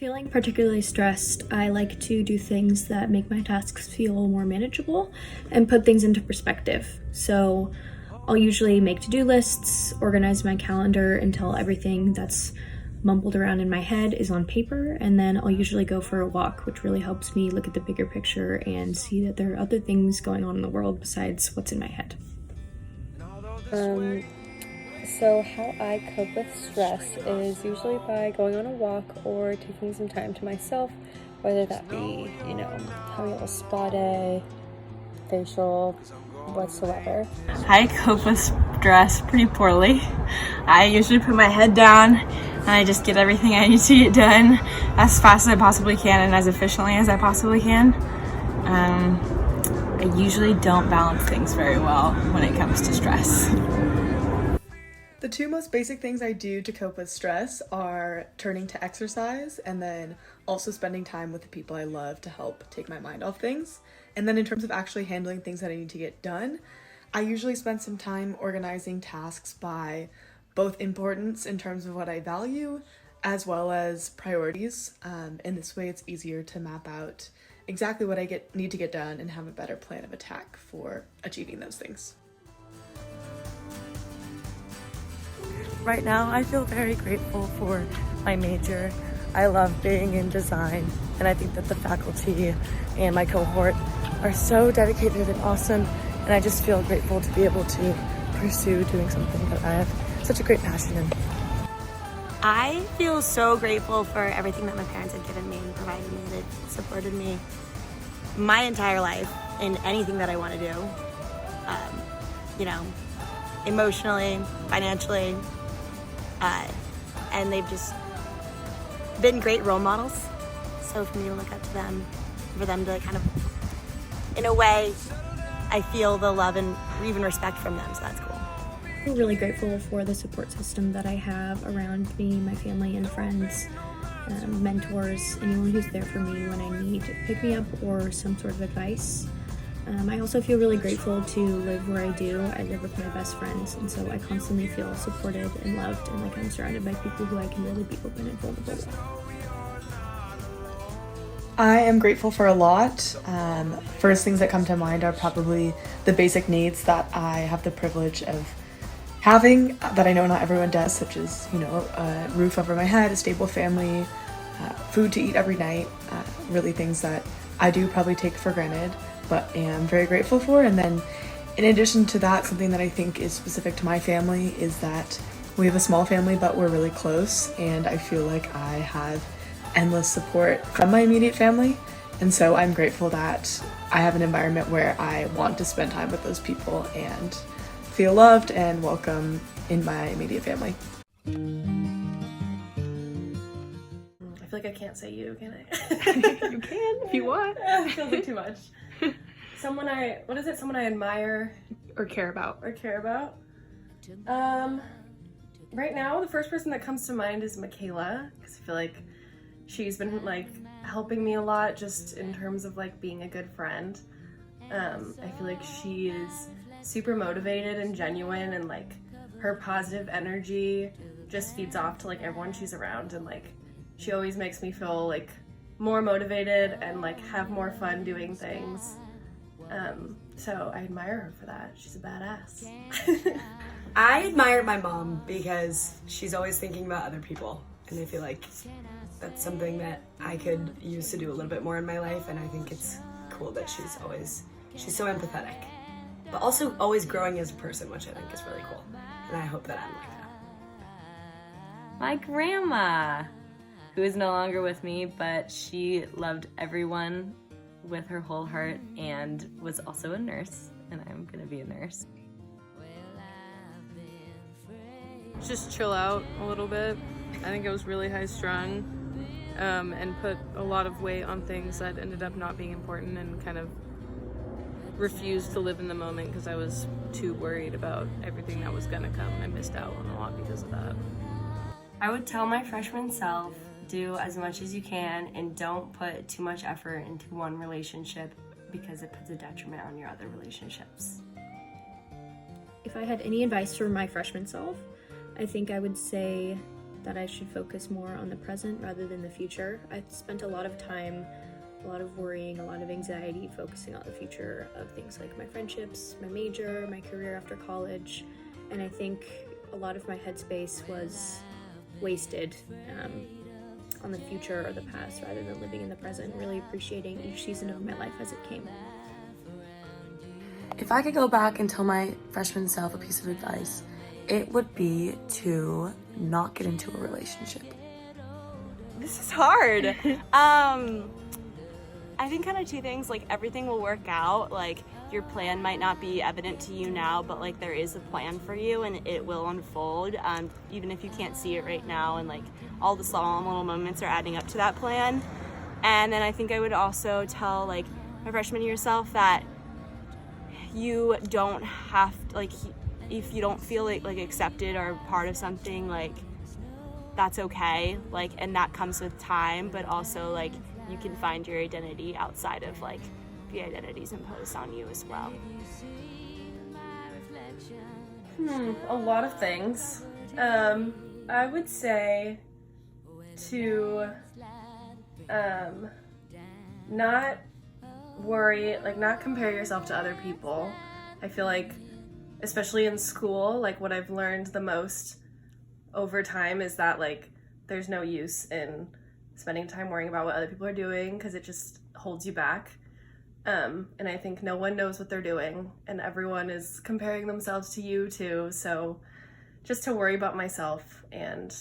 feeling particularly stressed, I like to do things that make my tasks feel more manageable and put things into perspective. So I'll usually make to-do lists, organize my calendar until everything that's mumbled around in my head is on paper, and then I'll usually go for a walk, which really helps me look at the bigger picture and see that there are other things going on in the world besides what's in my head. So how I cope with stress is usually by going on a walk or taking some time to myself, whether that be, having a little spa day, facial, whatsoever. I cope with stress pretty poorly. I usually put my head down and I just get everything I need to get done as fast as I possibly can and as efficiently as I possibly can. I usually don't balance things very well when it comes to stress. The two most basic things I do to cope with stress are turning to exercise and then also spending time with the people I love to help take my mind off things. And then in terms of actually handling things that I need to get done, I usually spend some time organizing tasks by both importance in terms of what I value as well as priorities. In this way, it's easier to map out exactly what I need to get done and have a better plan of attack for achieving those things. Right now, I feel very grateful for my major. I love being in design, and I think that the faculty and my cohort are so dedicated and awesome, and I just feel grateful to be able to pursue doing something that I have such a great passion in. I feel so grateful for everything that my parents have given me and provided me. They've supported me my entire life in anything that I want to do, emotionally, financially, and they've just been great role models. So for me to look up to them, for them to kind of, in a way, I feel the love and even respect from them, so that's cool. I feel really grateful for the support system that I have around me, my family and friends, mentors, anyone who's there for me when I need to pick me up or some sort of advice. I also feel really grateful to live where I do. I live with my best friends, and so I constantly feel supported and loved and like I'm surrounded by people who I can really be open and vulnerable with. I am grateful for a lot. First things that come to mind are probably the basic needs that I have the privilege of having that I know not everyone does, such as, a roof over my head, a stable family, food to eat every night, really things that I do probably take for granted, but am very grateful for. And then in addition to that, something that I think is specific to my family is that we have a small family, but we're really close, and I feel like I have endless support from my immediate family. And so I'm grateful that I have an environment where I want to spend time with those people and feel loved and welcome in my immediate family. I feel like I can't say you, can I? You can if you want. It feels like too much. Someone I admire Or care about. Right now, the first person that comes to mind is Michaela, because I feel like she's been helping me a lot just in terms of being a good friend. I feel like she is super motivated and genuine, and her positive energy just feeds off to everyone she's around, and she always makes me feel more motivated and have more fun doing things. So I admire her for that. She's a badass. I admire my mom because she's always thinking about other people, and I feel like that's something that I could use to do a little bit more in my life, and I think it's cool that she's so empathetic, but also always growing as a person, which I think is really cool, and I hope that I'm like that. My grandma, who is no longer with me, but she loved everyone with her whole heart and was also a nurse, and I'm gonna be a nurse. Just chill out a little bit. I think I was really high strung and put a lot of weight on things that ended up not being important, and kind of refused to live in the moment because I was too worried about everything that was gonna come. I missed out on a lot because of that. I would tell my freshman self, do as much as you can and don't put too much effort into one relationship because it puts a detriment on your other relationships. If I had any advice for my freshman self, I think I would say that I should focus more on the present rather than the future. I spent a lot of time, a lot of worrying, a lot of anxiety focusing on the future of things like my friendships, my major, my career after college, and I think a lot of my headspace was wasted on the future or the past rather than living in the present, really appreciating each season of my life as it came. If I could go back and tell my freshman self a piece of advice, it would be to not get into a relationship. This is hard. I think kind of two things, like everything will work out. Like your plan might not be evident to you now, but like there is a plan for you and it will unfold, even if you can't see it right now, and like all the small little moments are adding up to that plan. And then I think I would also tell like my freshman year self that you don't have to, like, if you don't feel like accepted or part of something, like that's okay, like, and that comes with time, but also like you can find your identity outside of like the identities imposed on you as well. A lot of things. I would say to not worry, like not compare yourself to other people. I feel like, especially in school, like what I've learned the most over time is that like there's no use in spending time worrying about what other people are doing because it just holds you back. And I think no one knows what they're doing and everyone is comparing themselves to you too. So just to worry about myself and